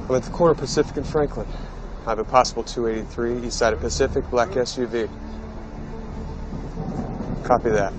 I'm at the corner of Pacific and Franklin. I have a possible 283, east side of Pacific, black SUV. Copy that.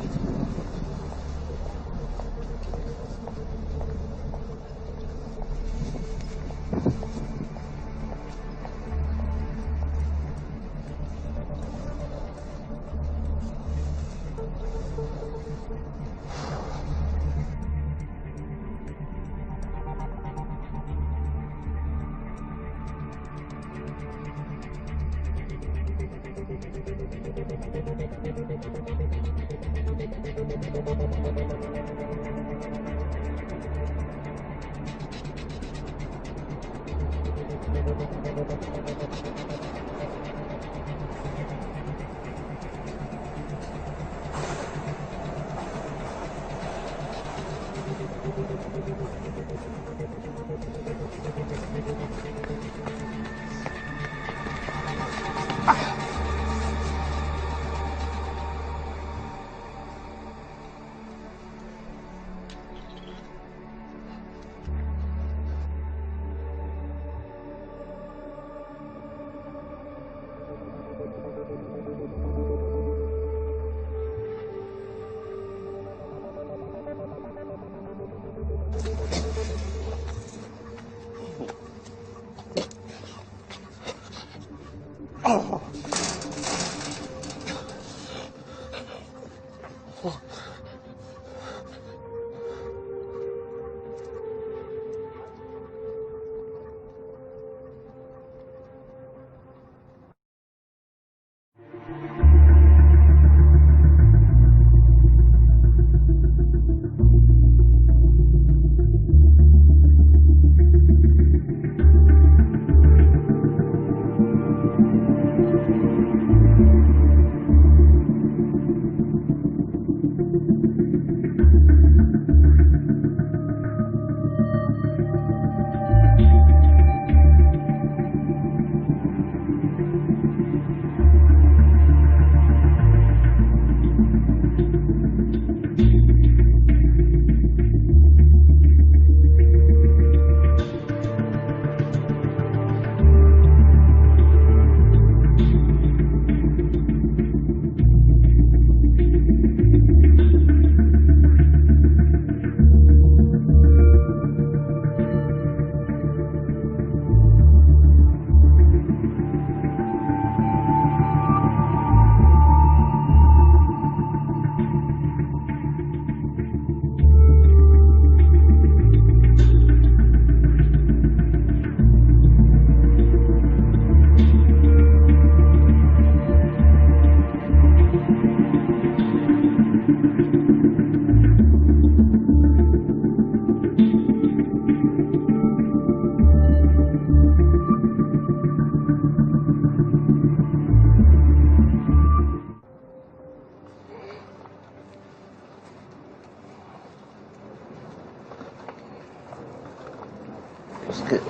What's good?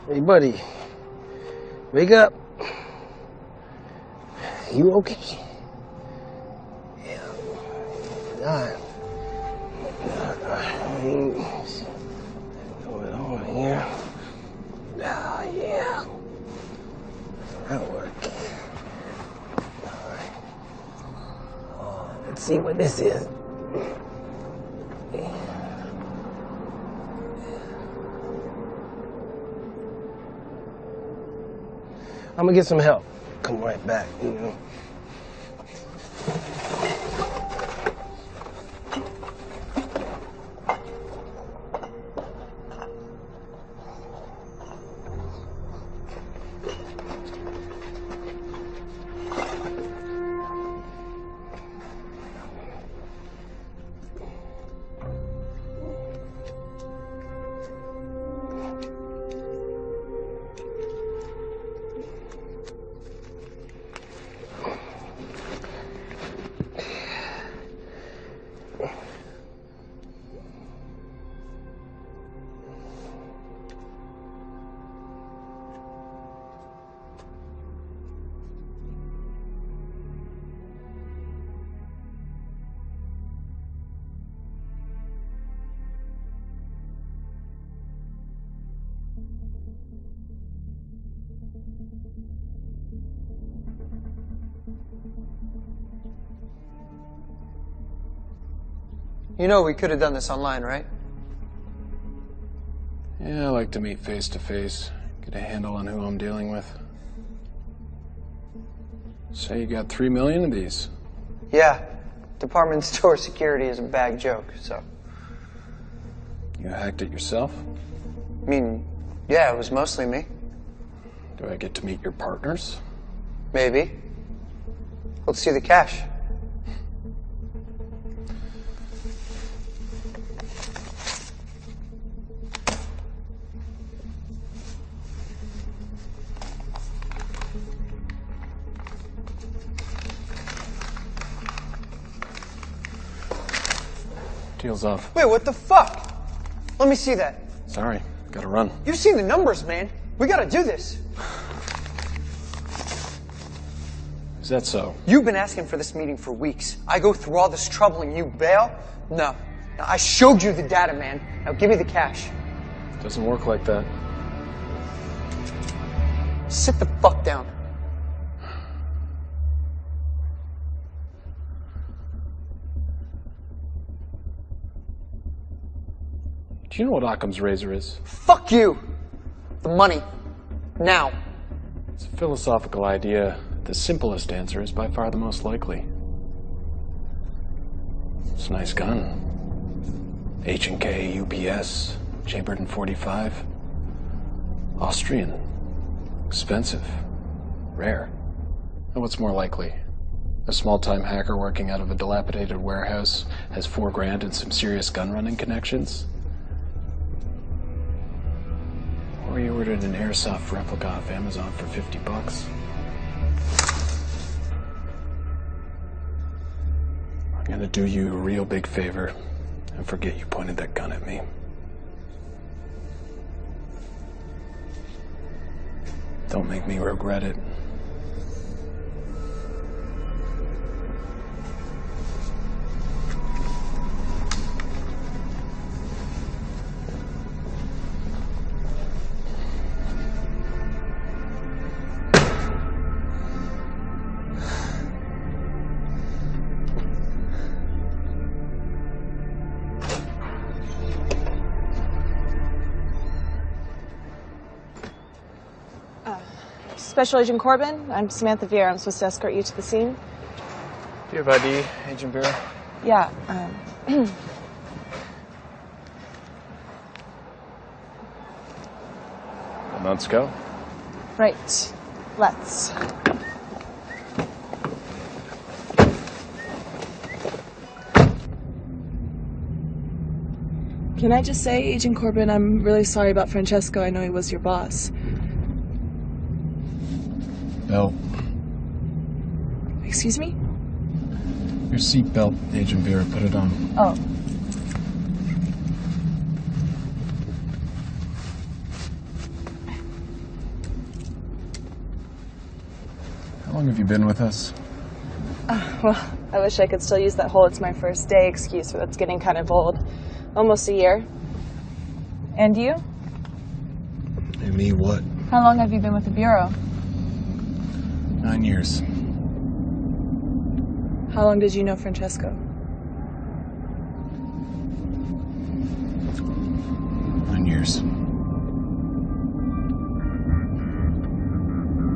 Hey, buddy. Wake up. You okay? Yeah. God. What's going on here? Oh, yeah. That work. Alright. Oh, let's see what this is. I'm gonna get some help. Come right back, you know. You know we could have done this online, right? Yeah, I like to meet face to face, get a handle on who I'm dealing with. Say you got 3 million of these. Yeah. Department store security is a bag joke, so. You hacked it yourself? I mean, yeah, it was mostly me. Do I get to meet your partners? Maybe. Let's see the cash. Deal's off. Wait, what the fuck? Let me see that. Sorry, gotta run. You've seen the numbers, man. We gotta do this. Is that so? You've been asking for this meeting for weeks. I go through all this trouble and you bail? No. Now, I showed you the data, man. Now give me the cash. Doesn't work like that. Sit the fuck down. Do you know what Occam's razor is? Fuck you! The money. Now. It's a philosophical idea. The simplest answer is by far the most likely. It's a nice gun. H&K, UPS, chambered in .45. Austrian. Expensive. Rare. And what's more likely? A small-time hacker working out of a dilapidated warehouse has $4 grand and some serious gun-running connections? Or you ordered an airsoft replica off Amazon for $50. I'm gonna do you a real big favor and forget you pointed that gun at me. Don't make me regret it. Special Agent Corbin, I'm Samantha Vieira. I'm supposed to escort you to the scene. Do you have ID, Agent Vera? Yeah, Then let's go. right. Let's. Can I just say, Agent Corbin, I'm really sorry about Francesco. I know he was your boss. Belt. Excuse me? Your seatbelt, Agent Vera, put it on. Oh. How long have you been with us? Well, I wish I could still use that whole "it's my first day" excuse, but that's getting kind of old. Almost a year. And you? And me what? How long have you been with the Bureau? 9 years. How long did you know Francesco? 9 years.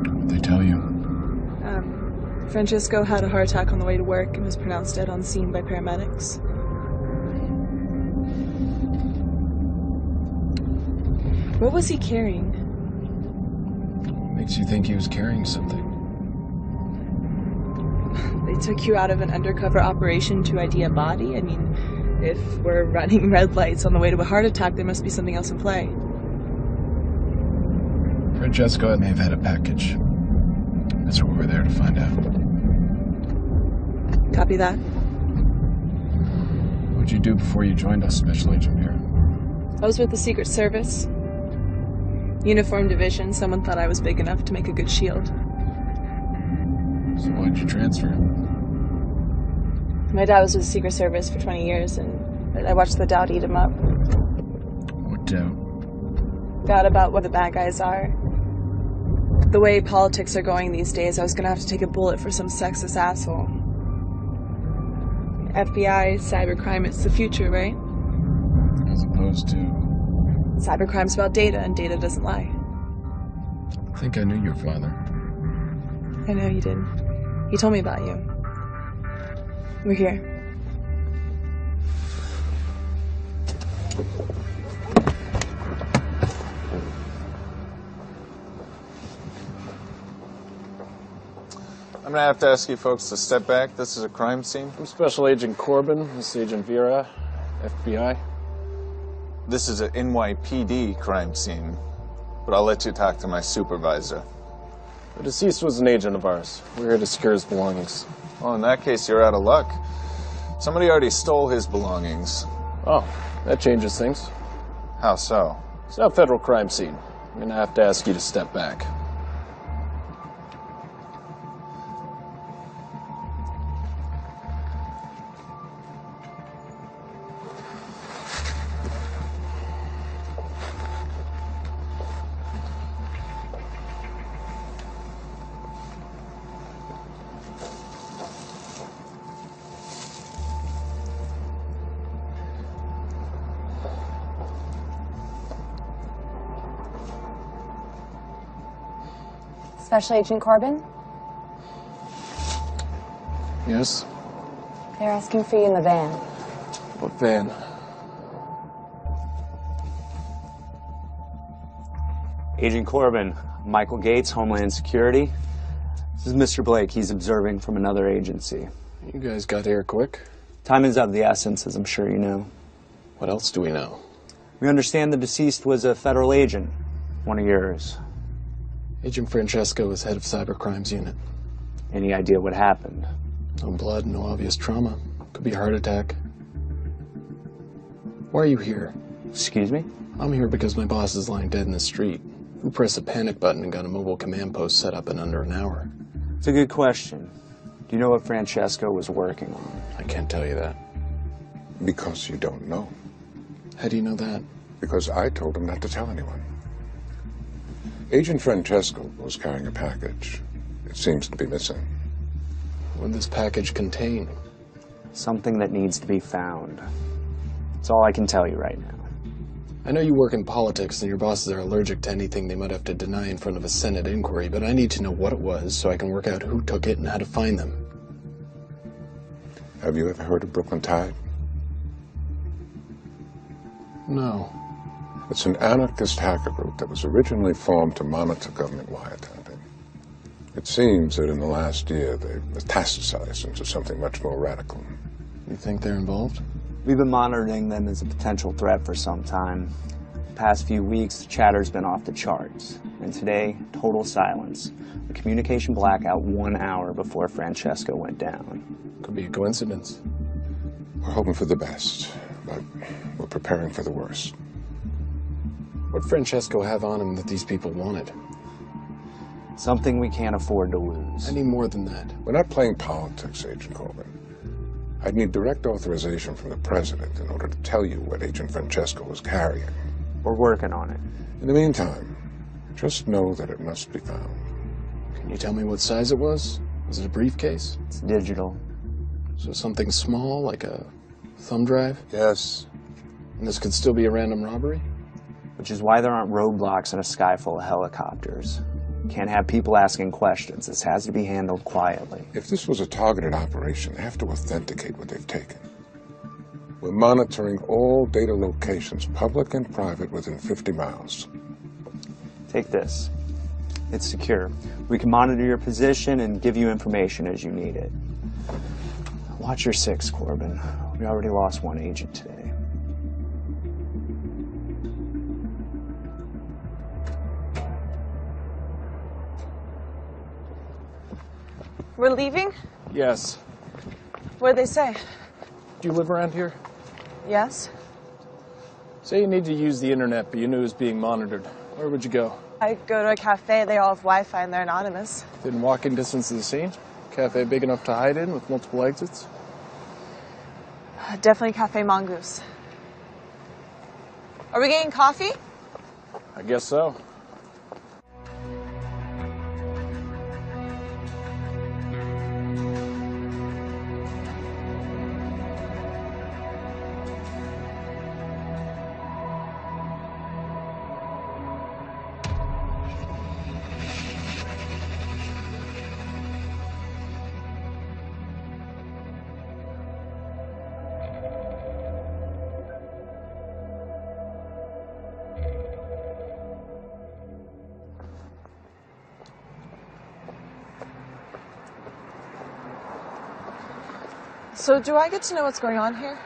What'd they tell you? Francesco had a heart attack on the way to work and was pronounced dead on scene by paramedics. What was he carrying? Makes you think he was carrying something. They took you out of an undercover operation to ID a body? I mean, if we're running red lights on the way to a heart attack, there must be something else in play. Francesco may have had a package. That's what we're there to find out. Copy that. What'd you do before you joined us, Special Agent Vera? I was with the Secret Service. Uniform Division. Someone thought I was big enough to make a good shield. So why'd you transfer? My dad was with the Secret Service for 20 years, and I watched the doubt eat him up. What doubt? Doubt about what the bad guys are. The way politics are going these days, I was gonna have to take a bullet for some sexist asshole. FBI, cybercrime, it's the future, right? As opposed to... Cybercrime's about data, and data doesn't lie. I think I knew your father. I know you did. He told me about you. We're here. I'm gonna have to ask you folks to step back. This is a crime scene. I'm Special Agent Corbin. This is Agent Vera, FBI. This is an NYPD crime scene, but I'll let you talk to my supervisor. The deceased was an agent of ours. We're here to secure his belongings. Well, in that case, you're out of luck. Somebody already stole his belongings. Oh, that changes things. How so? It's not a federal crime scene. I'm gonna have to ask you to step back. Special Agent Corbin? Yes? They're asking for you in the van. What van? Agent Corbin, Michael Gates, Homeland Security. This is Mr. Blake. He's observing from another agency. You guys got here quick. Time is of the essence, as I'm sure you know. What else do we know? We understand the deceased was a federal agent, one of yours. Agent Francesco is head of Cybercrimes Unit. Any idea what happened? No blood, no obvious trauma. Could be a heart attack. Why are you here? Excuse me? I'm here because my boss is lying dead in the street. Who pressed a panic button and got a mobile command post set up in under an hour? It's a good question. Do you know what Francesco was working on? I can't tell you that. Because you don't know. How do you know that? Because I told him not to tell anyone. Agent Francesco was carrying a package. It seems to be missing. What would this package contain? Something that needs to be found. That's all I can tell you right now. I know you work in politics and your bosses are allergic to anything they might have to deny in front of a Senate inquiry, but I need to know what it was so I can work out who took it and how to find them. Have you ever heard of Brookl Yn Tide? No. It's an anarchist hacker group that was originally formed to monitor government wiretapping. It seems that in the last year they've metastasized into something much more radical. You think they're involved? We've been monitoring them as a potential threat for some time. The past few weeks, the chatter's been off the charts. And today, total silence. A communication blackout 1 hour before Francesco went down. Could be a coincidence. We're hoping for the best, but we're preparing for the worst. What'd Francesco have on him that these people wanted? Something we can't afford to lose. I need more than that. We're not playing politics, Agent Corbin. I'd need direct authorization from the president in order to tell you what Agent Francesco was carrying. We're working on it. In the meantime, just know that it must be found. Can you tell me what size it was? Was it a briefcase? It's digital. So something small, like a thumb drive? Yes. And this could still be a random robbery? Which is why there aren't roadblocks in a sky full of helicopters. Can't have people asking questions. This has to be handled quietly. If this was a targeted operation, they have to authenticate what they've taken. We're monitoring all data locations, public and private, within 50 miles. Take this. It's secure. We can monitor your position and give you information as you need it. Watch your six, Corbin. We already lost one agent today. We're leaving? Yes. What'd they say? Do you live around here? Yes. Say you need to use the internet, but you knew it was being monitored. Where would you go? I go to a cafe, they all have Wi-Fi and they're anonymous. Within walking distance of the scene? Cafe big enough to hide in with multiple exits? Definitely Cafe Mongoose. Are we getting coffee? I guess so. So do I get to know what's going on here?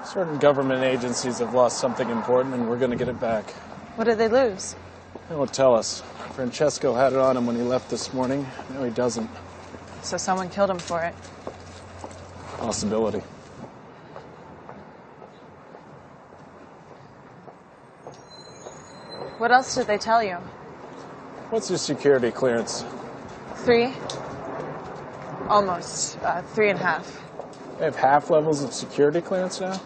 Certain government agencies have lost something important, and we're going to get it back. What did they lose? They won't tell us. Francesco had it on him when he left this morning. Now he doesn't. So someone killed him for it. Possibility. What else did they tell you? What's your security clearance? 3? Almost. 3.5. They have half levels of security clearance now?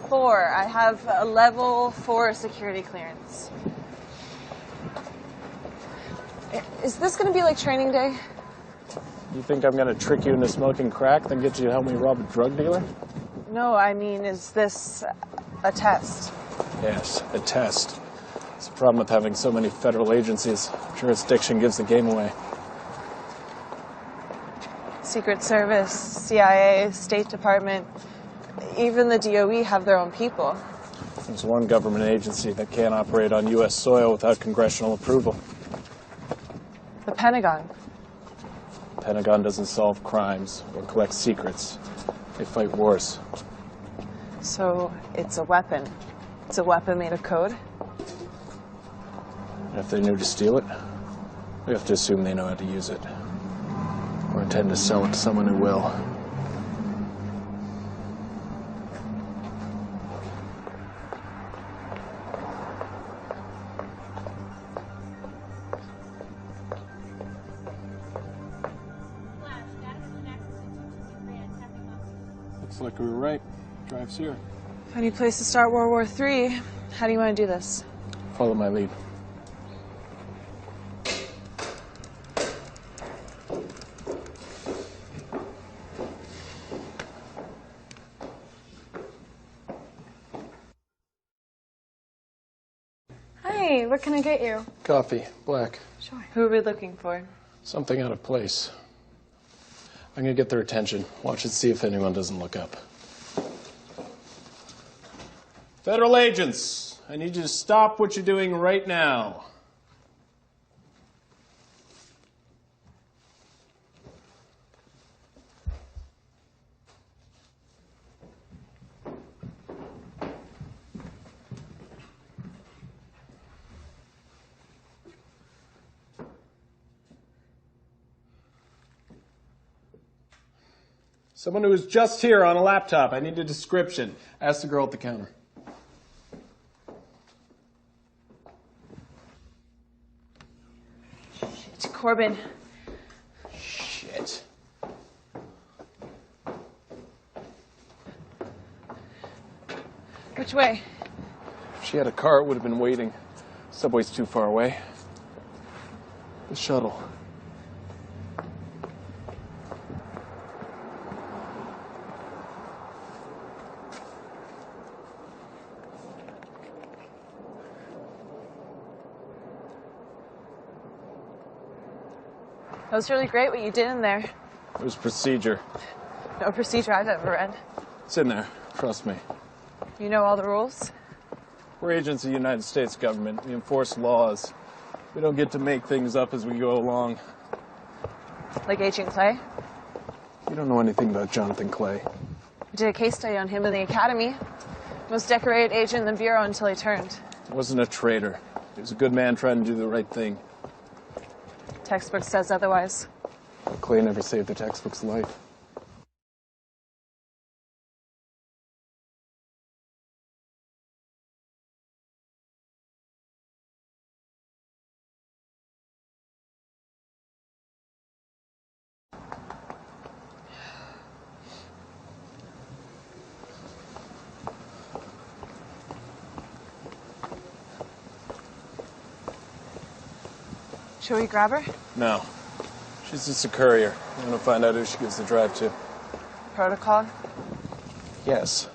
4. I have a level 4 security clearance. Is this going to be like training day? You think I'm going to trick you into smoking crack, then get you to help me rob a drug dealer? No, I mean, is this a test? Yes, a test. It's the problem with having so many federal agencies. Jurisdiction gives the game away. Secret Service, CIA, State Department, even the DOE have their own people. There's one government agency that can't operate on U.S. soil without congressional approval. The Pentagon. The Pentagon doesn't solve crimes or collect secrets. They fight wars. So it's a weapon. It's a weapon made of code? And if they knew to steal it, we have to assume they know how to use it. Or intend to sell it to someone who will. Looks like we were right. Drive's here. Any place to start World War III? How do you want to do this? Follow my lead. Hey, what can I get you? Coffee, black. Sure. Who are we looking for? Something out of place. I'm gonna get their attention. Watch and see if anyone doesn't look up. Federal agents, I need you to stop what you're doing right now. Someone who was just here on a laptop. I need a description. Ask the girl at the counter. It's Corbin. Shit. Which way? If she had a car, it would have been waiting. Subway's too far away. The shuttle. That was really great what you did in there. It was procedure. No procedure I've ever read. It's in there. Trust me. You know all the rules? We're agents of the United States government. We enforce laws. We don't get to make things up as we go along. Like Agent Clay? You don't know anything about Jonathan Clay. We did a case study on him in the academy. Most decorated agent in the Bureau until he turned. He wasn't a traitor. He was a good man trying to do the right thing. Textbook says otherwise. Clay never saved the textbook's life. Shall we grab her? No. She's just a courier. I'm going to find out who she gives the drive to. Protocol? Yes.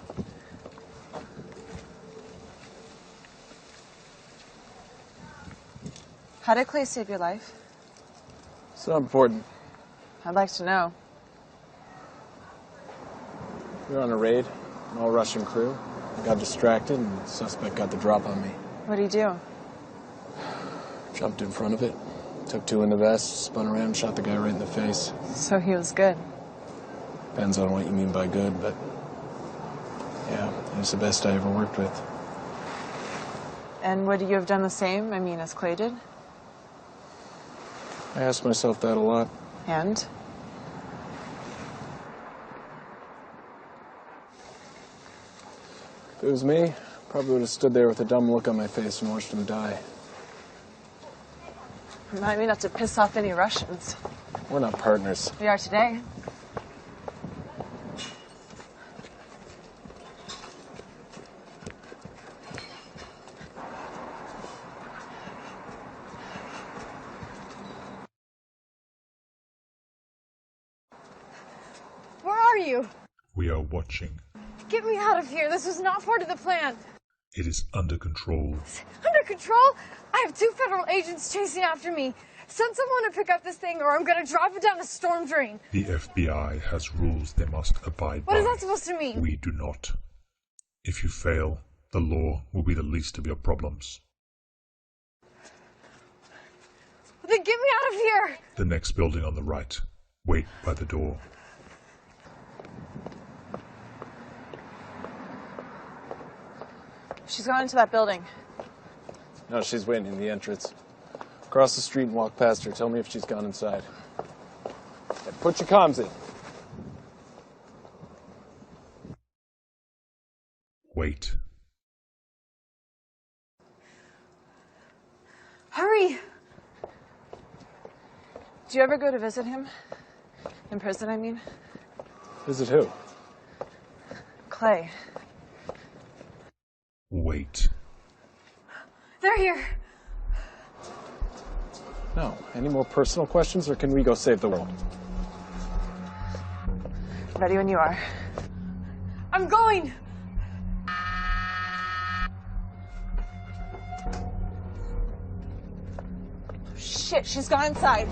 How did Clay save your life? It's not important. I'd like to know. We were on a raid, an all-Russian crew. I got distracted and the suspect got the drop on me. What'd he do? Jumped in front of it, took 2 in the vest, spun around, shot the guy right in the face. So he was good. Depends on what you mean by good, but yeah, he was the best I ever worked with. And would you have done the same? I mean, as Clay did? I ask myself that a lot. And? If it was me, probably would have stood there with a dumb look on my face and watched him die. Remind me not to piss off any Russians. We're not partners. We are today. Where are you? We are watching. Get me out of here. This was not part of the plan. It is under control. Under control? I have 2 federal agents chasing after me. Send someone to pick up this thing or I'm going to drop it down a storm drain. The FBI has rules they must abide by. What is that supposed to mean? We do not. If you fail, the law will be the least of your problems. Then get me out of here! The next building on the right. Wait by the door. She's gone into that building. No, she's waiting in the entrance. Cross the street and walk past her. Tell me if she's gone inside. Hey, put your comms in. Wait. Hurry! Do you ever go to visit him? In prison, I mean? Visit who? Clay. Wait. They're here. No. Any more personal questions, or can we go save the world? Ready when you are. I'm going! Shit, she's gone inside.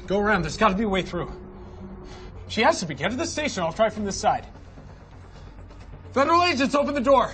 Go around. There's got to be a way through. She has to be. Get to the station. I'll try from this side. Federal agents, open the door.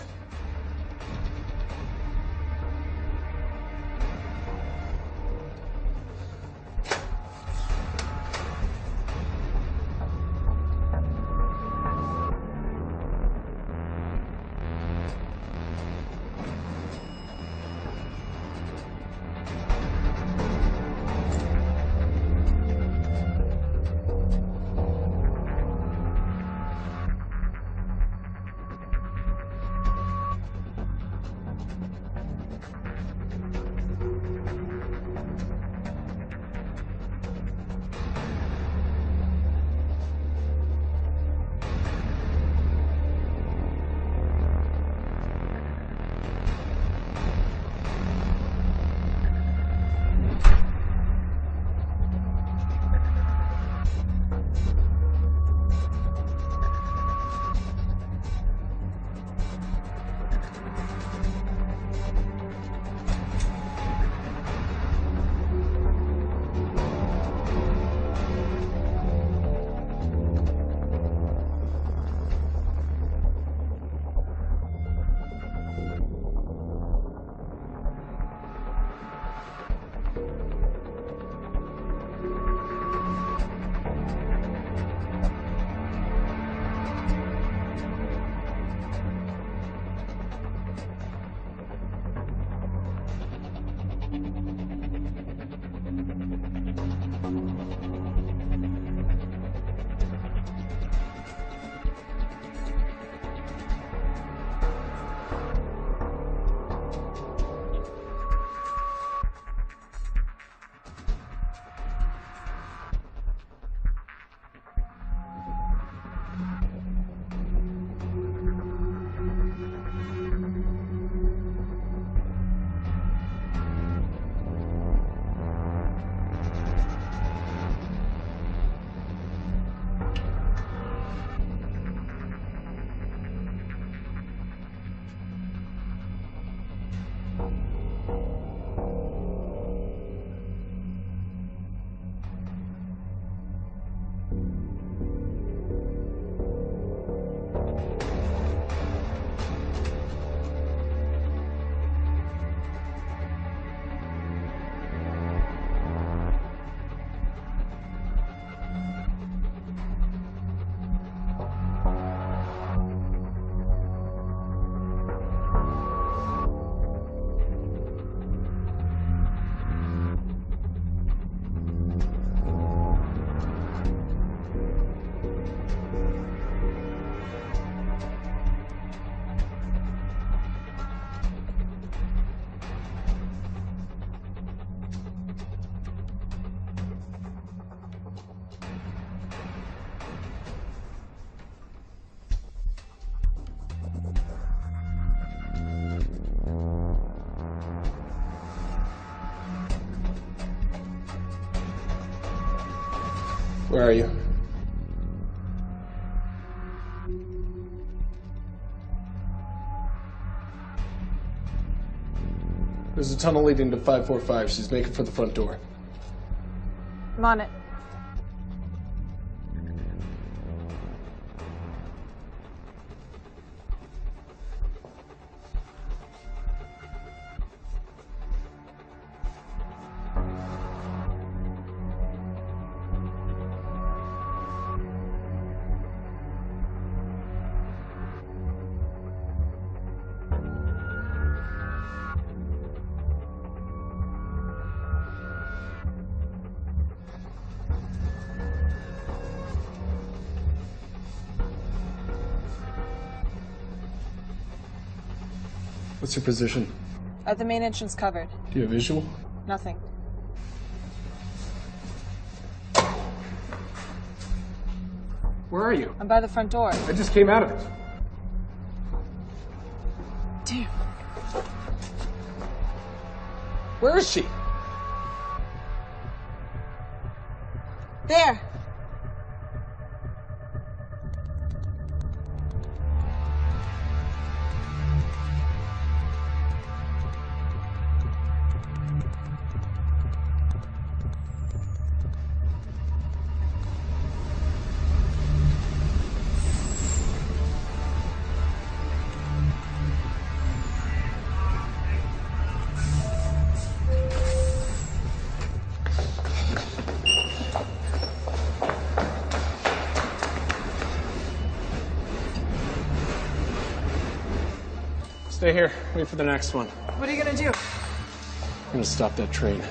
Where are you? There's a tunnel leading to 545. She's making for the front door. I'm on it. What's your position? The main entrance covered. Do you have visual? Nothing. Where are you? I'm by the front door. I just came out of it. Damn. Where is she? There. Stay here. Wait for the next one. What are you gonna do? I'm gonna stop that train.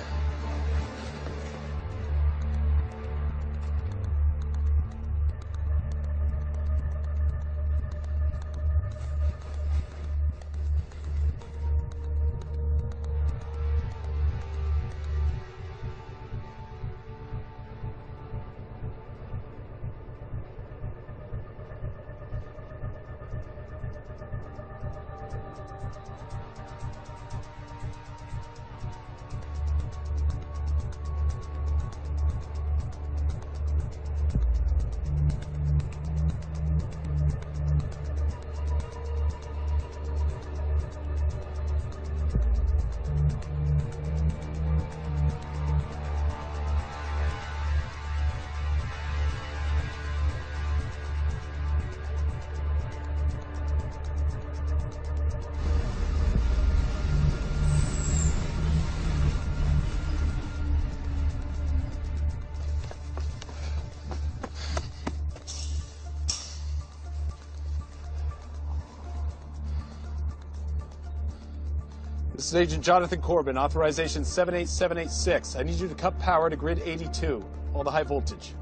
This is Agent Jonathan Corbin, authorization 78786. I need you to cut power to grid 82, all the high voltage.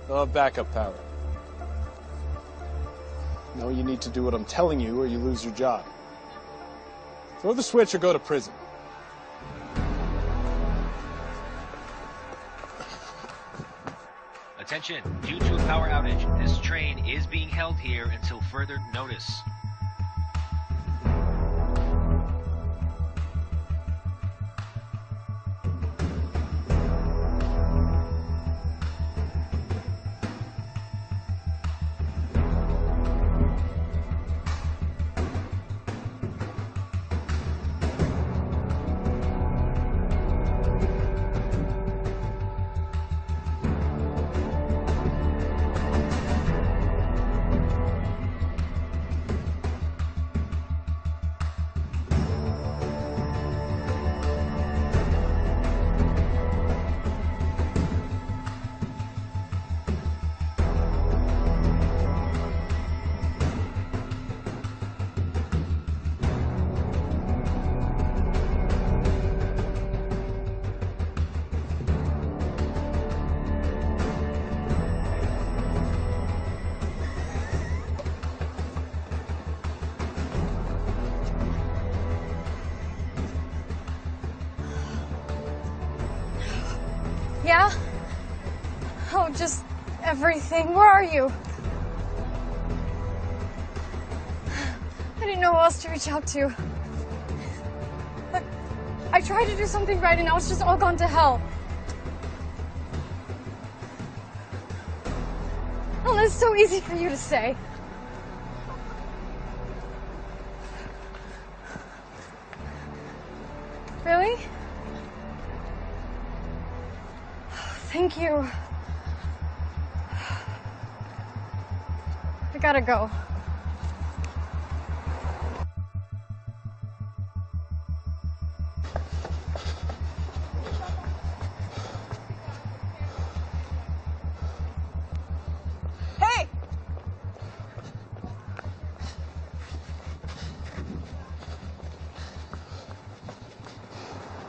They'll have backup power. No, you need to do what I'm telling you or you lose your job. Throw the switch or go to prison. Attention, due to a power outage, this train is being held here until further notice. Yeah? Oh, just everything. Where are you? I didn't know who else to reach out to. I tried to do something right and now it's just all gone to hell. that's so easy for you to say. Really? Thank you. I gotta go. Hey!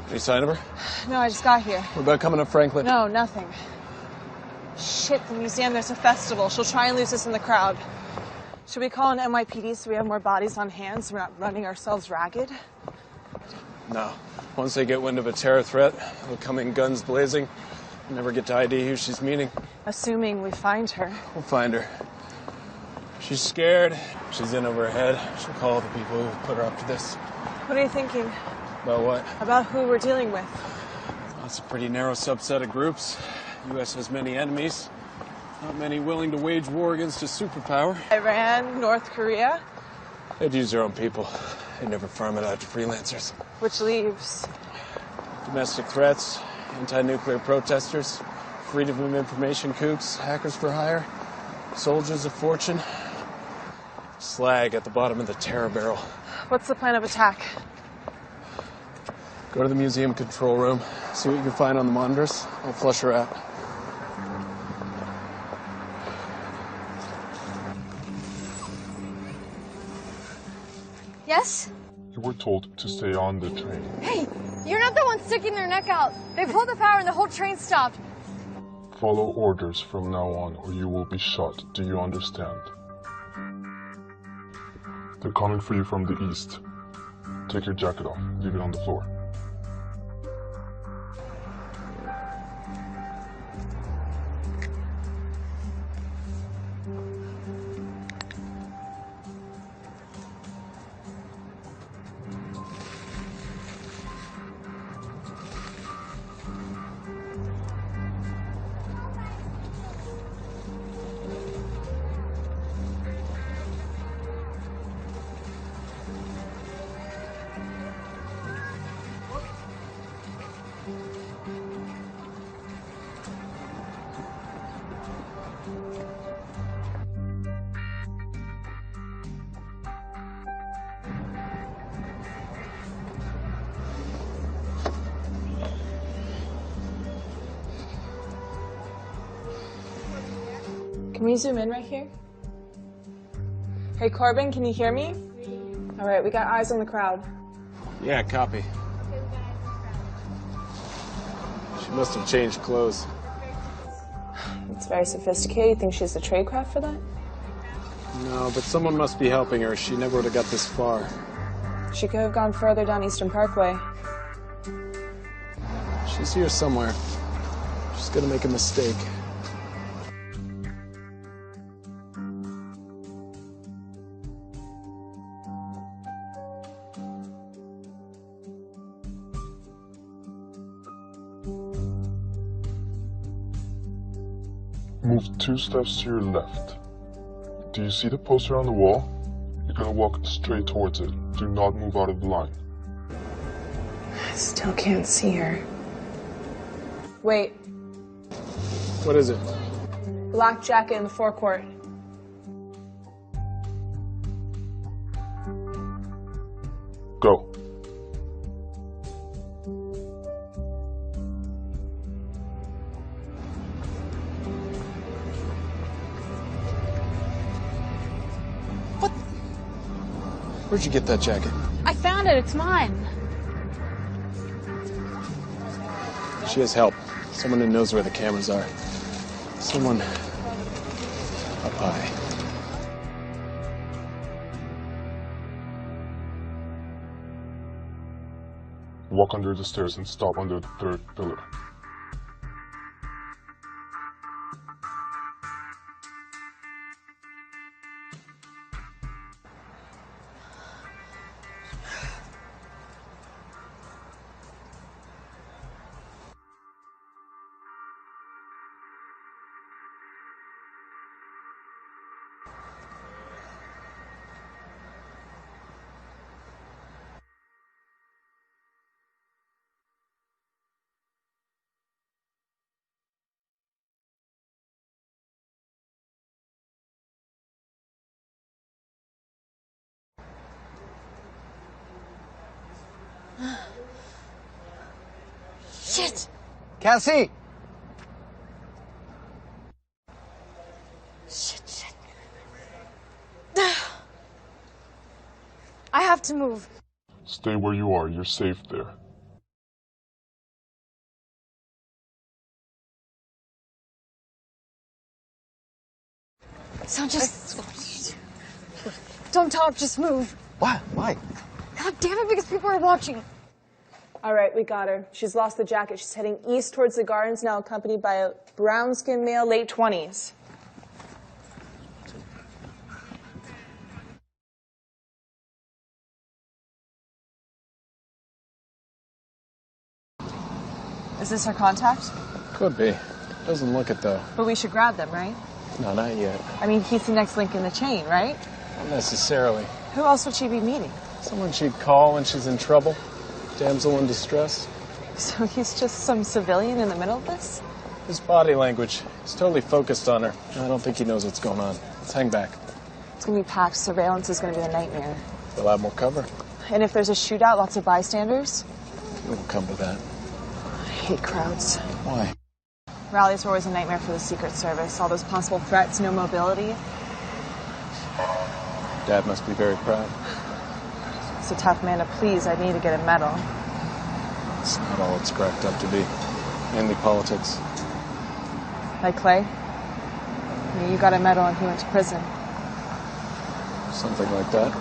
Any sign of her? No, I just got here. What about coming up Franklin? No, nothing. Shit, the museum, there's a festival. She'll try and lose us in the crowd. Should we call an NYPD so we have more bodies on hand so we're not running ourselves ragged? No. Once they get wind of a terror threat, they'll come in guns blazing. Never get to ID who she's meeting. Assuming we find her. We'll find her. She's scared. She's in over her head. She'll call the people who put her up to this. What are you thinking? About what? About who we're dealing with. Well, it's a pretty narrow subset of groups. The U.S. has many enemies. Not many willing to wage war against a superpower. Iran, North Korea. They'd use their own people. They'd never farm it out to freelancers. Which leaves Domestic threats, anti-nuclear protesters, freedom of information kooks, hackers for hire, soldiers of fortune. Slag at the bottom of the terror barrel. What's the plan of attack? Go to the museum control room, see what you can find on the monitors. I'll flush her out. Yes? You were told to stay on the train. Hey, you're not the one sticking their neck out. They pulled the power and the whole train stopped. Follow orders from now on or you will be shot. Do you understand? They're coming for you from the east. Take your jacket off. Leave it on the floor. Can we zoom in right here? Hey, Corbin, can you hear me? All right, we got eyes on the crowd. Yeah, copy. She must have changed clothes. It's very sophisticated. You think she's the tradecraft for that? No, but someone must be helping her. She never would have got this far. She could have gone further down Eastern Parkway. She's here somewhere. She's gonna make a mistake. Move 2 steps to your left. Do you see the poster on the wall? You're gonna walk straight towards it. Do not move out of the line. I still can't see her. Wait, What is it? black jacket in the forecourt. Go. Where'd you get that jacket? I found it. It's mine. She has help. Someone who knows where the cameras are. Someone up high. Walk under the stairs and stop under the 3rd pillar. Shit! Cassie! Shit. I have to move. Stay where you are. You're safe there. So just... Don't talk, just move. What? Why? God damn it, because people are watching. All right, we got her. She's lost the jacket. She's heading east towards the gardens, now accompanied by a brown-skinned male, late 20s. Is this her contact? Could be. Doesn't look it, though. But we should grab them, right? No, not yet. I mean, he's the next link in the chain, right? Not necessarily. Who else would she be meeting? Someone she'd call when she's in trouble. Damsel in distress. So he's just some civilian in the middle of this? His body language. He's totally focused on her. I don't think he knows what's going on. Let's hang back. It's going to be packed. Surveillance is going to be a nightmare. We'll have more cover. And if there's a shootout, lots of bystanders? It won't come to that. I hate crowds. Why? Rallies are always a nightmare for the Secret Service. All those possible threats, no mobility. Dad must be very proud. He's a tough man to please. I need to get a medal. It's not all it's cracked up to be. Mainly politics. Like Clay? I mean, you got a medal and he went to prison. Something like that.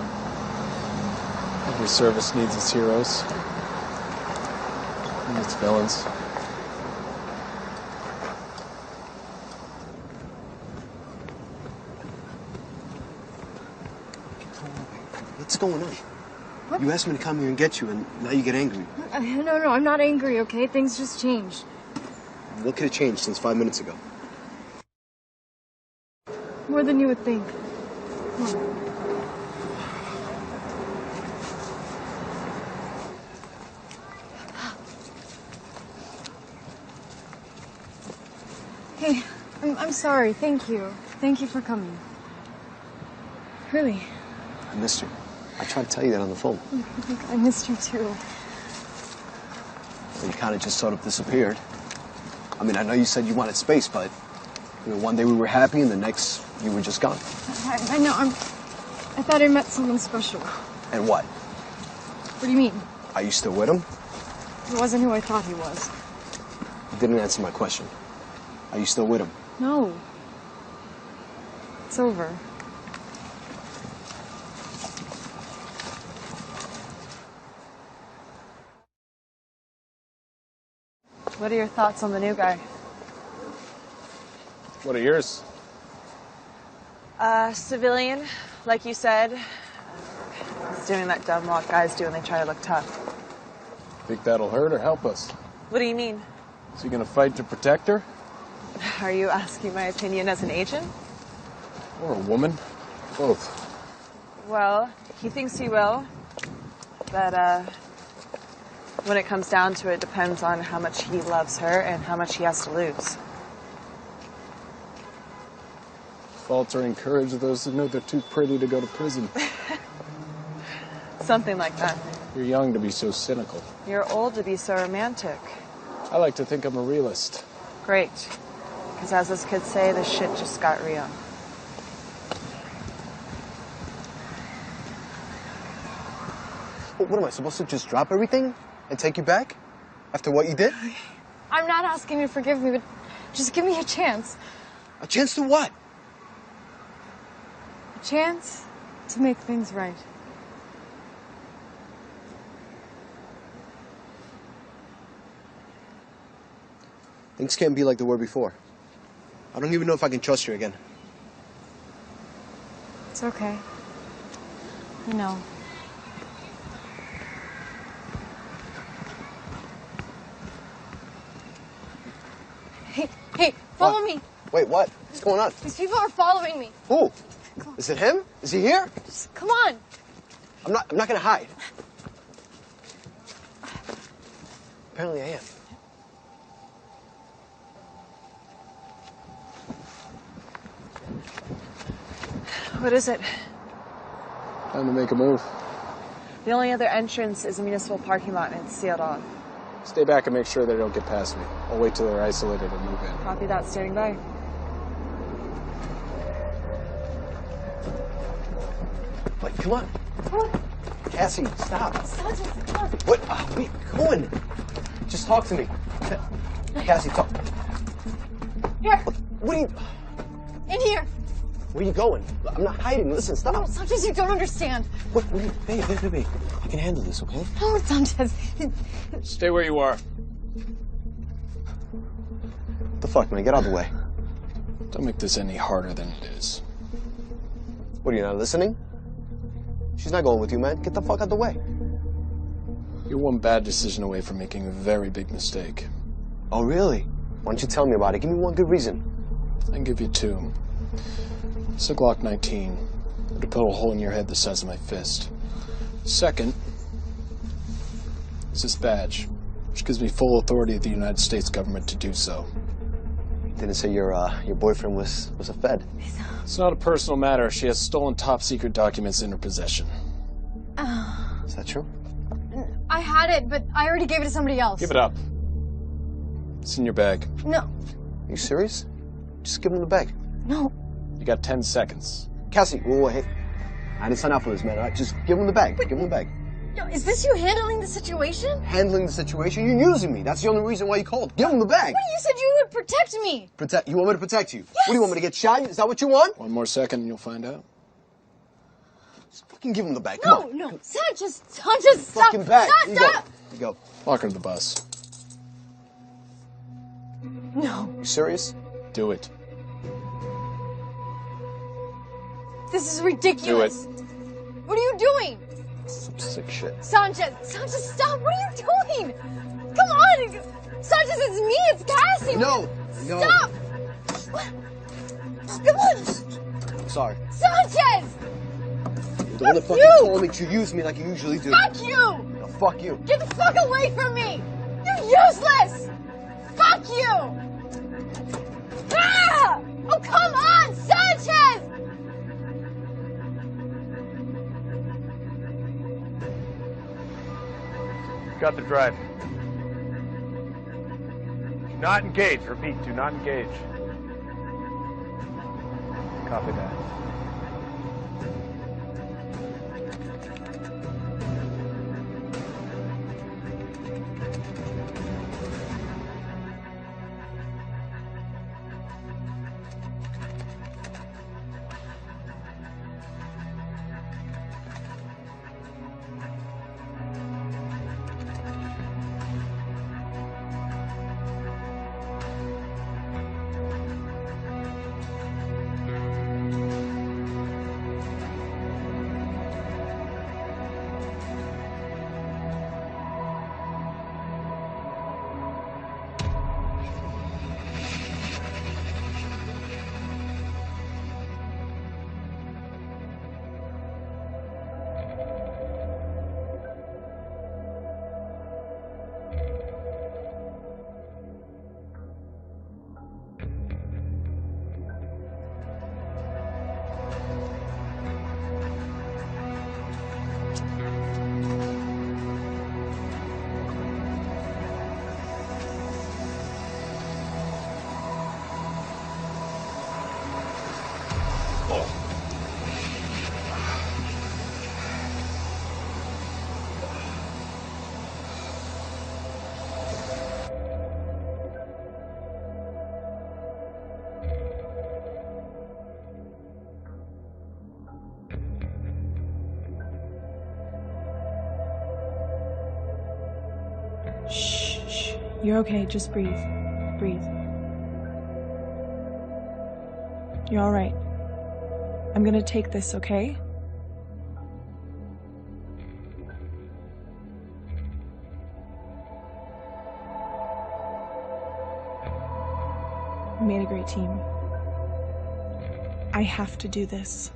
Every service needs its heroes. And its villains. What's going on? What? You asked me to come here and get you, and now you get angry. No, I'm not angry, okay? Things just changed. What could have changed since 5 minutes ago? More than you would think. Come on. Hey, I'm sorry. Thank you. Thank you for coming. Really. I missed you. I tried to tell you that on the phone. I think I missed you too. Well, you kind of just sort of disappeared. I mean, I know you said you wanted space, but you know, one day we were happy, and the next you were just gone. I know. I thought I met someone special. And what? What do you mean? Are you still with him? He wasn't who I thought he was. You didn't answer my question. Are you still with him? No. It's over. What are your thoughts on the new guy? What are yours? Civilian, like you said. He's doing that dumb walk guys do when they try to look tough. Think that'll hurt or help us? What do you mean? Is he gonna fight to protect her? Are you asking my opinion as an agent? Or a woman? Both. Well, he thinks he will. But, when it comes down to it, it depends on how much he loves her and how much he has to lose. Falter and encourage those who know they're too pretty to go to prison. Something like that. You're young to be so cynical. You're old to be so romantic. I like to think I'm a realist. Great. Because as those kids say, the shit just got real. What am I supposed to just drop everything and take you back after what you did? I'm not asking you to forgive me, but just give me a chance. A chance to what? A chance to make things right. Things can't be like they were before. I don't even know if I can trust you again. It's okay. I know. Hey, follow me. Wait, what? What's going on? These people are following me. Who? Is it him? Is he here? Just, come on. I'm not gonna hide. Apparently I am. What is it? Time to make a move. The only other entrance is a municipal parking lot and it's sealed off. Stay back and make sure they don't get past me. I'll wait till they're isolated and move in. Copy that, standing by. Wait, come on. Come on. Cassie, stop. Sanchez, come on. What? Wait, come on. Just talk to me. Cassie, talk. Here. What are you... In here. Where are you going? I'm not hiding. Listen, stop. No, Sanchez, you don't understand. What are you... Babe. I can handle this, okay? No, Sanchez. Stay where you are. What the fuck, man? Get out of the way. Don't make this any harder than it is. What, are you not listening? She's not going with you, man. Get the fuck out of the way. You're one bad decision away from making a very big mistake. Oh, really? Why don't you tell me about it? Give me one good reason. I can give you two. It's a Glock 19. It would put a hole in your head the size of my fist. Second, is this badge, which gives me full authority of the United States government to do so. Didn't say your boyfriend was a Fed. It's not a personal matter. She has stolen top-secret documents in her possession. Is that true? I had it, but I already gave it to somebody else. Give it up. It's in your bag. No. Are you serious? Just give him the bag. No. You got 10 seconds. Cassie, wait. Hey. I didn't sign up for this, man. All right, just give him the bag. Give him the bag. Yo, is this you handling the situation? Handling the situation? You're using me. That's the only reason why you called. Give him the bag. What? You said you would protect me. You want me to protect you? Yes. What do you want me to get shot? Is that what you want? One more second and you'll find out. Just fucking give him the bag. Come on. No. Sanchez, stop. Fucking bag. Stop. Here you go. Lock her to the bus. No. You serious? Do it. This is ridiculous. Do it. What are you doing? Some sick shit. Sanchez, stop. What are you doing? Come on. Sanchez, it's me. It's Cassie. No. Stop. Come on. I'm sorry. Sanchez. The one that Fuck fucking you. told me to use me like you usually do. Fuck you. No, fuck you. Get the fuck away from me. You're useless. Fuck you. Ah! Oh, come on, Sanchez. Got the drive. Do not engage. Repeat, do not engage. Copy that. Shh. You're okay. Just breathe. Breathe. You're all right. I'm gonna take this, okay? We made a great team. I have to do this.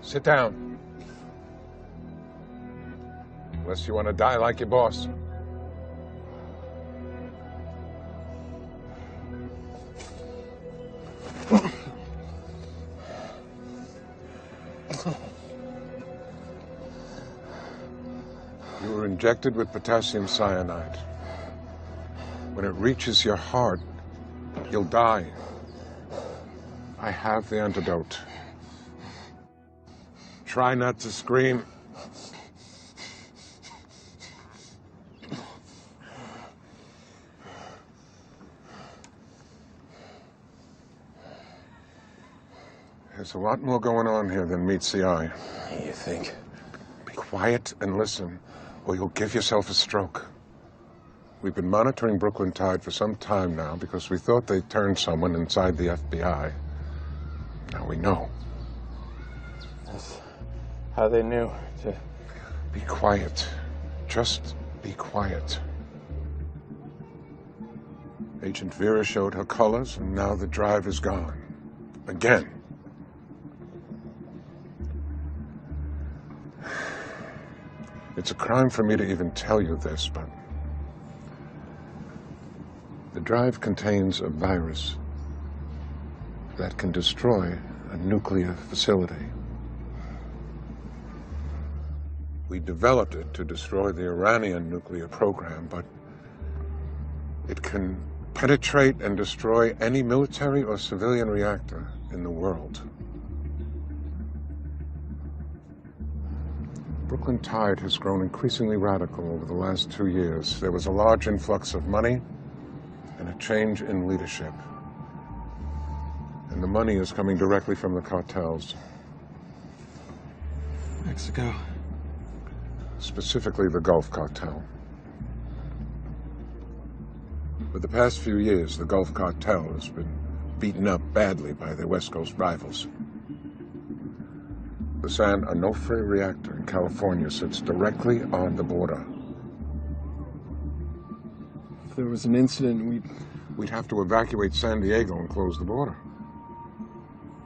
Sit down. Unless you want to die like your boss. You were injected with potassium cyanide. When it reaches your heart, you'll die. I have the antidote. Try not to scream. There's a lot more going on here than meets the eye. You think? Be quiet and listen, or you'll give yourself a stroke. We've been monitoring Brookl Yn Tide for some time now because we thought they'd turned someone inside the FBI. Now we know. That's how they knew to... Be quiet. Just be quiet. Agent Vera showed her colors, and now the drive is gone. Again. It's a crime for me to even tell you this, but the drive contains a virus that can destroy a nuclear facility. We developed it to destroy the Iranian nuclear program, but it can penetrate and destroy any military or civilian reactor in the world. Brookl Yn Tide has grown increasingly radical over the last 2 years. There was a large influx of money and a change in leadership. And the money is coming directly from the cartels. Mexico. Specifically the Gulf Cartel. For the past few years, the Gulf Cartel has been beaten up badly by their West Coast rivals. The San Onofre reactor in California sits directly on the border. If there was an incident, we'd have to evacuate San Diego and close the border.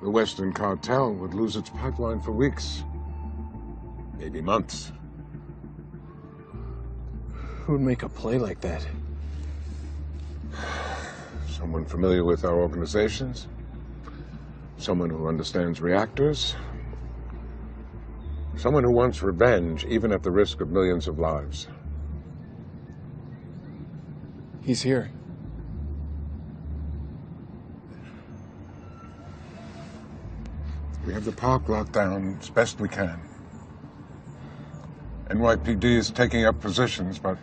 The Western Cartel would lose its pipeline for weeks, maybe months. Who would make a play like that? Someone familiar with our organizations, someone who understands reactors, someone who wants revenge, even at the risk of millions of lives. He's here. We have the park locked down as best we can. NYPD is taking up positions, but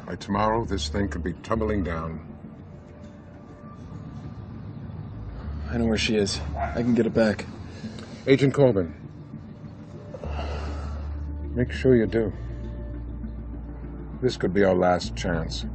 by tomorrow, this thing could be tumbling down. I know where she is. I can get it back. Agent Corbin, make sure you do. This could be our last chance.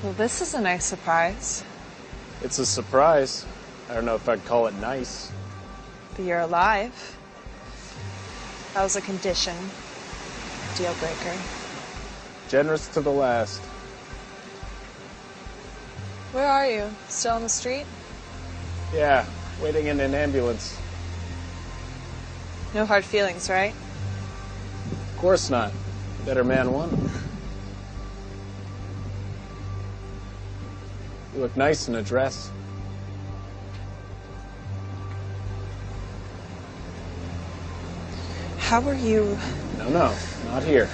Well, this is a nice surprise. It's a surprise. I don't know if I'd call it nice. But you're alive. That was a condition. Deal breaker. Generous to the last. Where are you? Still on the street? Yeah, waiting in an ambulance. No hard feelings, right? Of course not. Better man won. You look nice in a dress. How are you? No, not here.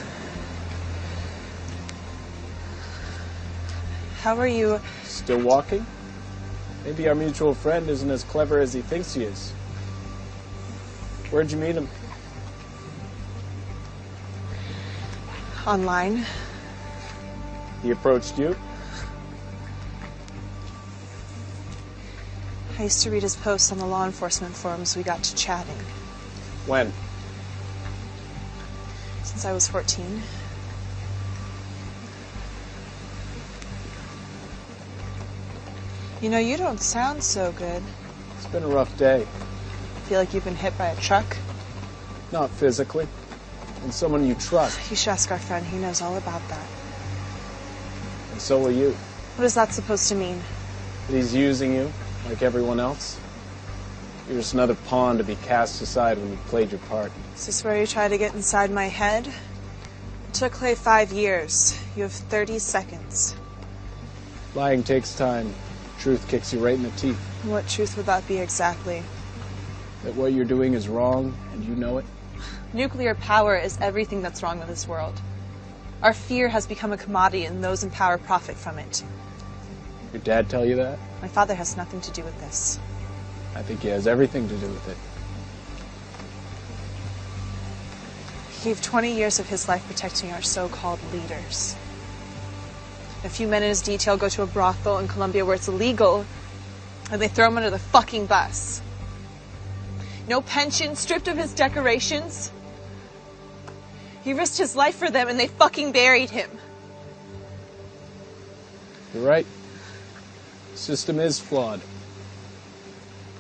How are you? Still walking? Maybe our mutual friend isn't as clever as he thinks he is. Where'd you meet him? Online. He approached you? I used to read his posts on the law enforcement forums. We got to chatting. When? Since I was 14. You know, you don't sound so good. It's been a rough day. Feel like you've been hit by a truck? Not physically. And someone you trust. You should ask our friend. He knows all about that. And so will you. What is that supposed to mean? That he's using you, like everyone else. You're just another pawn to be cast aside when you've played your part. Is this where you try to get inside my head? It took Clay 5 years. You have 30 seconds. Lying takes time. Truth kicks you right in the teeth. What truth would that be exactly? That what you're doing is wrong, and you know it. Nuclear power is everything that's wrong with this world. Our fear has become a commodity, and those in power profit from it. Your dad tell you that? My father has nothing to do with this. I think he has everything to do with it. He gave 20 years of his life protecting our so-called leaders. A few men in his detail go to a brothel in Colombia where it's illegal, and they throw him under the fucking bus. No pension, stripped of his decorations. He risked his life for them, and they fucking buried him. You're right. The system is flawed.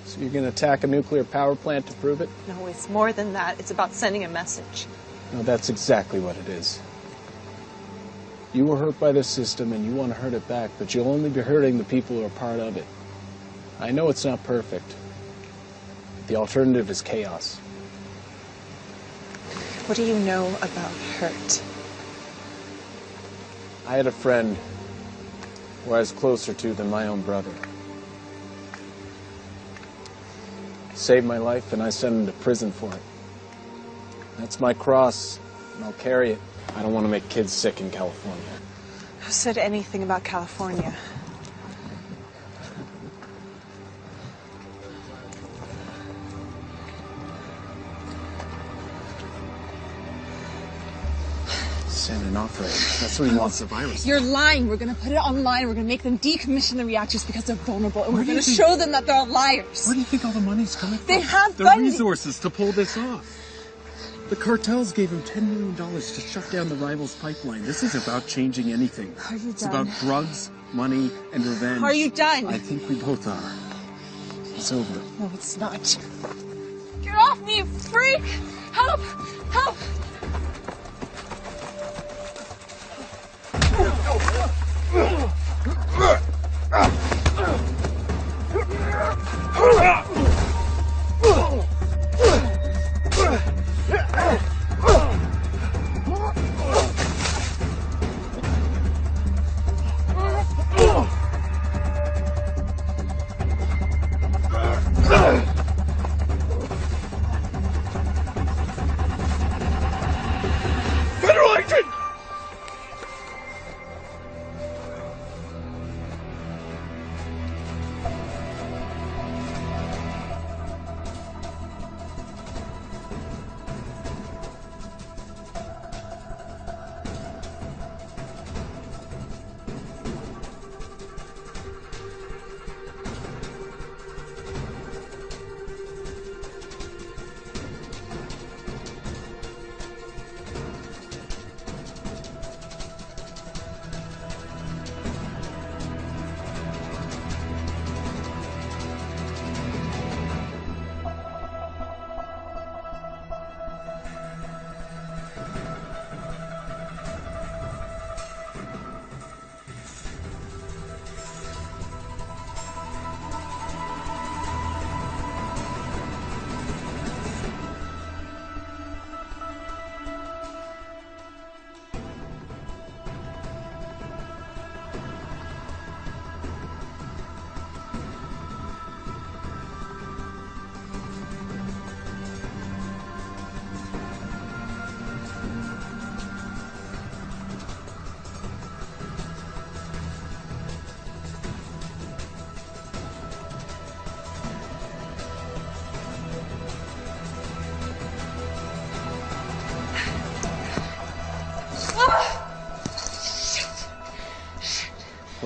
So you're going to attack a nuclear power plant to prove it? No, it's more than that. It's about sending a message. No, that's exactly what it is. You were hurt by the system and you want to hurt it back, but you'll only be hurting the people who are part of it. I know it's not perfect. The alternative is chaos. What do you know about hurt? I had a friend who I was closer to than my own brother. He saved my life and I sent him to prison for it. That's my cross, and I'll carry it. I don't want to make kids sick in California. Who said anything about California? Send an offering. That's what he wants, the virus. You're lying. We're going to put it online. We're going to make them decommission the reactors because they're vulnerable, and we're going to show them that they're all liars. Where do you think all the money's coming from? They have the funding. resources to pull this off. The cartels gave him $10 million to shut down the rivals' pipeline. This isn't about changing anything. Are you done? It's about drugs, money, and revenge. Are you done? I think we both are. It's over. No, it's not. Get off me, you freak! Help! Help!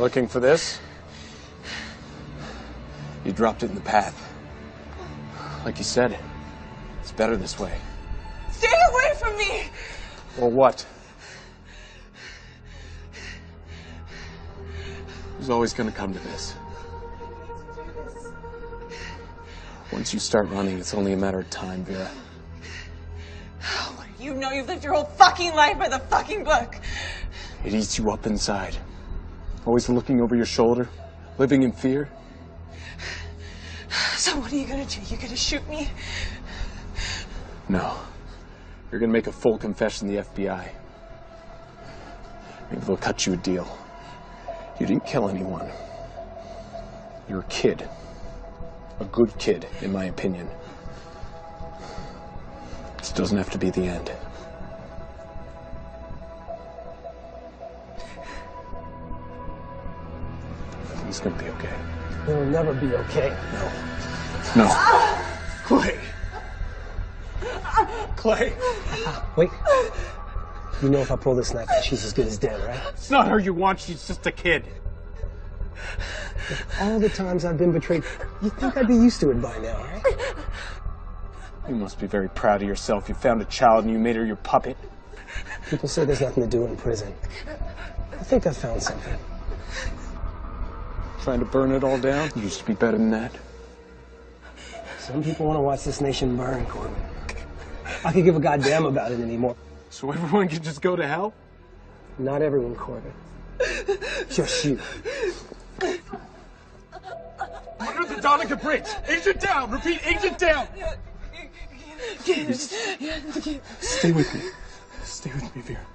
Looking for this? You dropped it in the path. Like you said, it's better this way. Stay away from me! Or what? It was always gonna come to this. Once you start running, it's only a matter of time, Vera. What do you know? You've lived your whole fucking life by the fucking book. It eats you up inside. Always looking over your shoulder, living in fear. So what are you gonna do? You gonna shoot me? No. You're gonna make a full confession to the FBI. Maybe they'll cut you a deal. You didn't kill anyone. You're a kid. A good kid, in my opinion. This doesn't have to be the end. It's gonna be okay. It'll never be okay. No. Clay! Clay! Wait. You know if I pull this knife out, she's as good as dead, right? It's not her you want, she's just a kid. All the times I've been betrayed, you'd think I'd be used to it by now, right? You must be very proud of yourself. You found a child and you made her your puppet. People say there's nothing to do in prison. I think I found something. Trying to burn it all down? You used to be better than that. Some people want to watch this nation burn, Corbin. I could give a goddamn about it anymore. So everyone can just go to hell? Not everyone, Corbin. Just you. Under the Donica Bridge! Agent down! Repeat, agent down! Stay with me. Stay with me, Vera.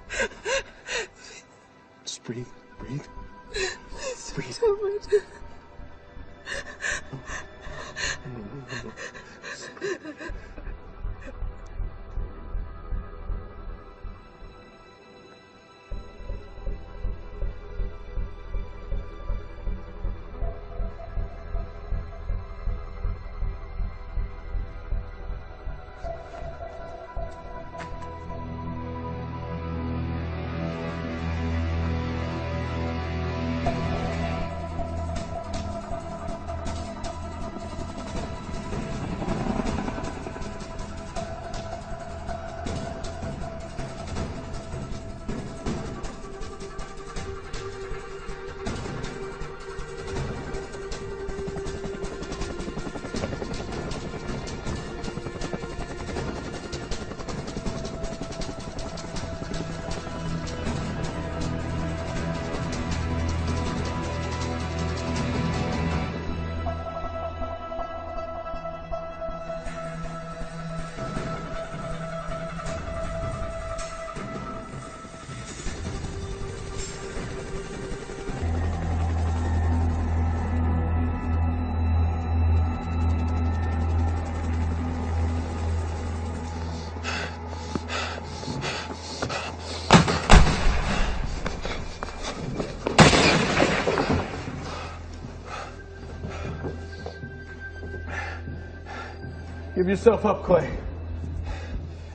Just breathe. Breathe. Breathe. So much. Give yourself up, Clay.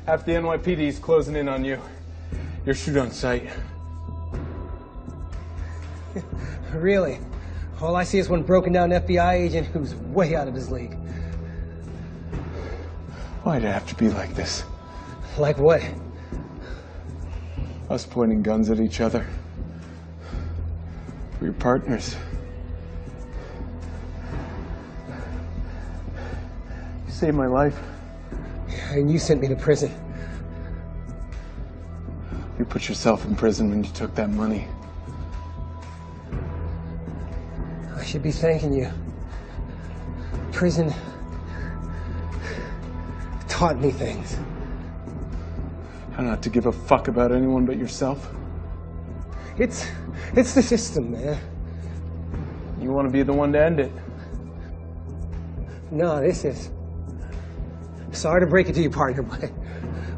Half the NYPD is closing in on you. You're shoot on sight. Really? All I see is one broken down FBI agent who's way out of his league. Why'd it have to be like this? Like what? Us pointing guns at each other. We're your partners. You saved my life. And you sent me to prison. You put yourself in prison when you took that money. I should be thanking you. Prison taught me things. How not to give a fuck about anyone but yourself? It's the system, man. You want to be the one to end it. No, this is... Sorry to break it to you, partner,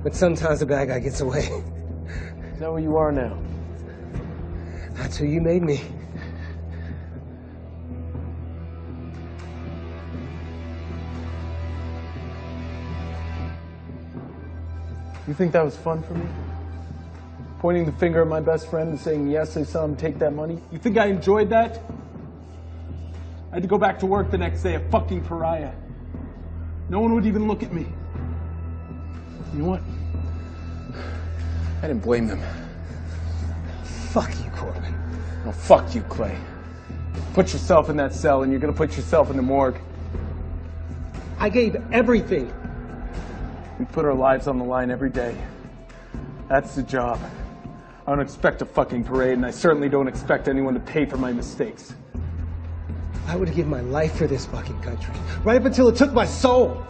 but sometimes the bad guy gets away. Is that what you are now? That's who you made me. You think that was fun for me? Pointing the finger at my best friend and saying, yes, I saw him take that money. You think I enjoyed that? I had to go back to work the next day, a fucking pariah. No one would even look at me. You know what? I didn't blame them. Fuck you, Corbin. No, fuck you, Clay. Put yourself in that cell and you're gonna put yourself in the morgue. I gave everything. We put our lives on the line every day. That's the job. I don't expect a fucking parade, and I certainly don't expect anyone to pay for my mistakes. I would give my life for this fucking country, right up until it took my soul.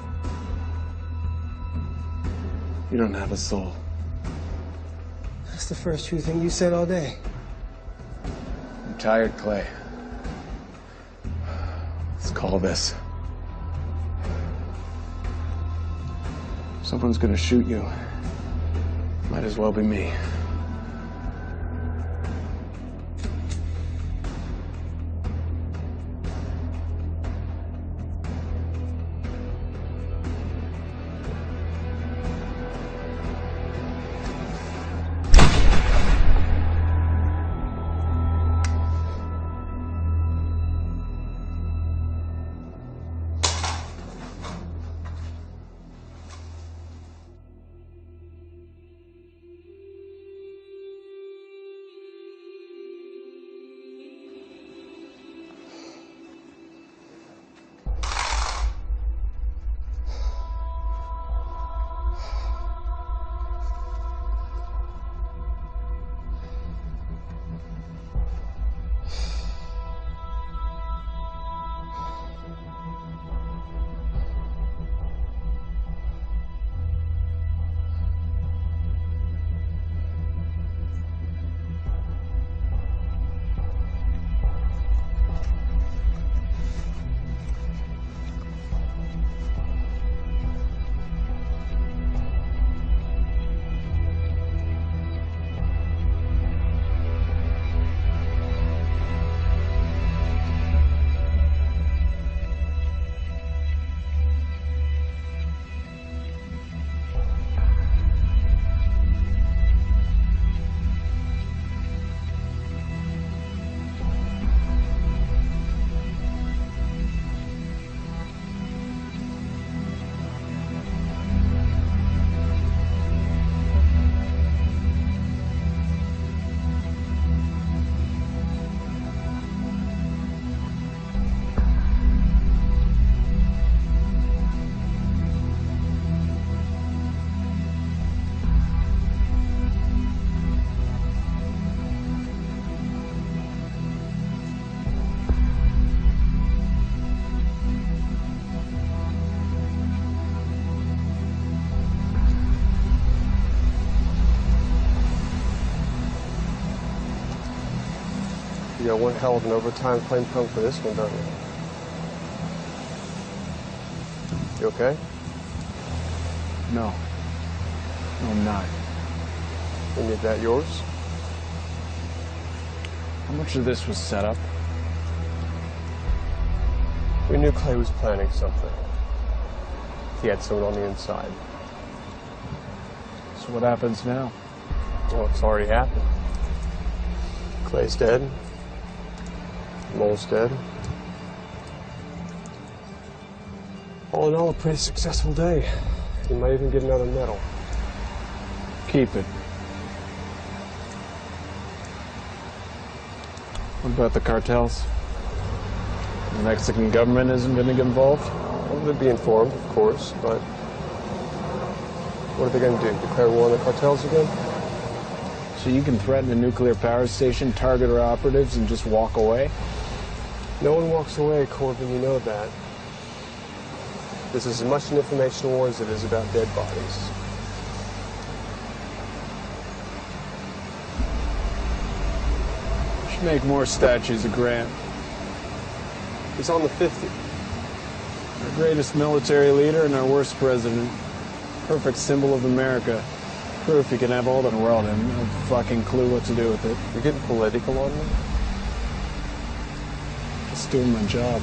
You don't have a soul. That's the first true thing you said all day. I'm tired, Clay. Let's call this. Someone's gonna shoot you. Might as well be me. You got one hell of an overtime claim coming for this one, don't you? You okay? No. No, I'm not. And is that yours? How much of this was set up? We knew Clay was planning something. He had someone on the inside. So what happens now? Well, it's already happened. Clay's dead. Mole's dead. All in all, a pretty successful day. You might even get another medal. Keep it. What about the cartels? The Mexican government isn't going to get involved? Well, they'd be informed, of course, but what are they going to do? Declare war on the cartels again? So you can threaten a nuclear power station, target our operatives, and just walk away? No one walks away, Corbin, you know that. This is as much an information war as it is about dead bodies. We should make more statues of Grant. He's on the 50. Our greatest military leader and our worst president. Perfect symbol of America. Proof you can have all the world and no fucking clue what to do with it. You're getting political on me? Just doing my job.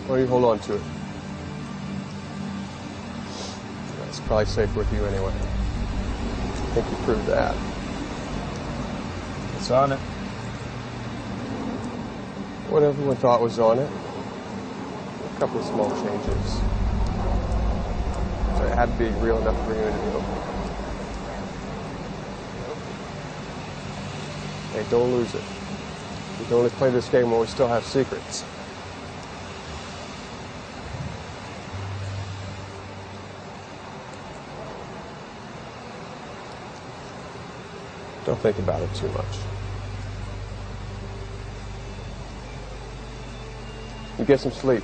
Why don't you hold on to it? It's probably safer with you anyway. I think you proved that. It's on it. What everyone thought was on it. A couple of small changes. So it had to be real enough to bring you into the open. Hey, don't lose it. We can only play this game while we still have secrets. Don't think about it too much. You get some sleep.